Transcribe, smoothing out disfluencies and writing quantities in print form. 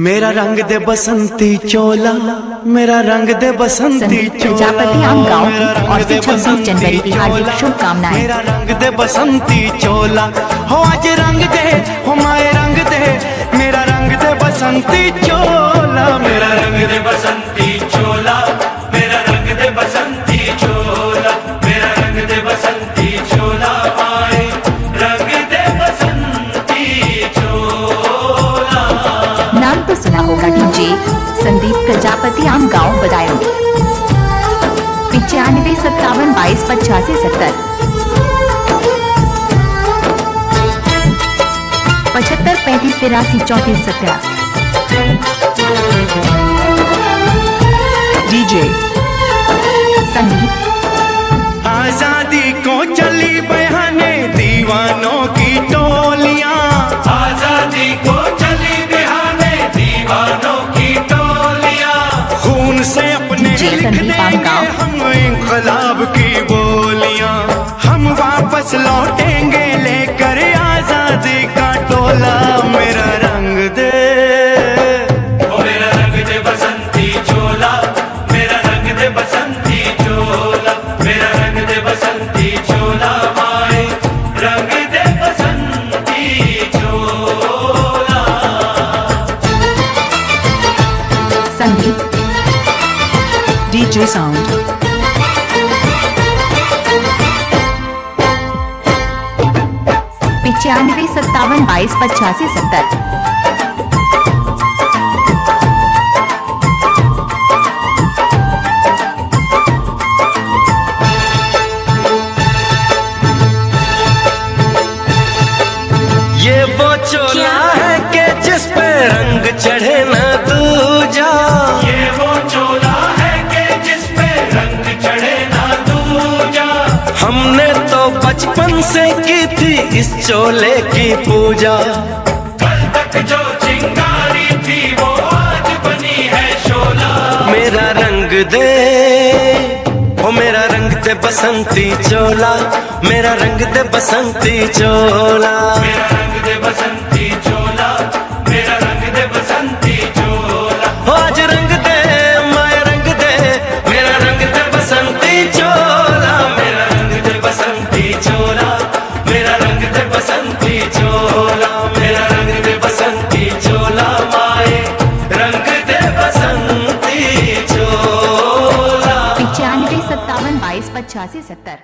मेरा रंग दे बसंती चोला, मेरा रंग दे बसंती चोला, प्रजापति आम गाँव की ओर से 26 जनवरी की हार्दिक शुभकामनाएं। मेरा रंग दे बसंती चोला, हो आज रंग दे, हो माए रंग दे, मेरा रंग दे बसंती चोला, मेरा रंग दे बसंती चोला, मेरा रंग दे बसंती चोला, मेरा रंग दे बसंती चोला, माए रंग दे बसंती चोला। नाम तो सुना होगा डीजे संदीप प्रजापति आम गाँव बदायूं 95 57 22 85 70 75 35 83 34 17 डीजे संदीप। आजादी को चली बहाने दीवानों की टोलियां, आजादी को चली बहाने दीवानों की टोलियां, खून से अपने लिख देंगे हम इंकलाब की बोलियां, हम वापस लौटेंगे लेकर आजादी का टोला, मेरा रंग दे, मेरा रंग दे बसंती चोला, मेरा रंग दे बसंती चोला, मेरा रंग दे बसंती चोला, माए रंग दे बसंती चोला। संदीप DJ Sound 95 57 22 85 70 ये वो चोला है कि जिस पे रंग चढ़े न दूजा, ये वो चोला है कि जिस पे रंग चढ़े न दूजा, हमने तो बचपन से की थी इस चोले की पूजा, कल तक जो चिंगारी थी वो आज बनी है शोला, मेरा रंग दे, ओ मेरा रंग दे बसंती चोला, मेरा रंग दे बसंती चोला, मेरा रंग दे बसंती चोला, मेरा रंग दे बसंती चोला, हो आज रंग दे माया रंग दे, मेरा रंग दे बसंती चोला, मेरा रंग दे बसंती चोला, मेरा रंग दे बसंती चोला, मेरा रंग दे बसंती चोला, माए रंग दे बसंती चोला। 95 57 22 85 70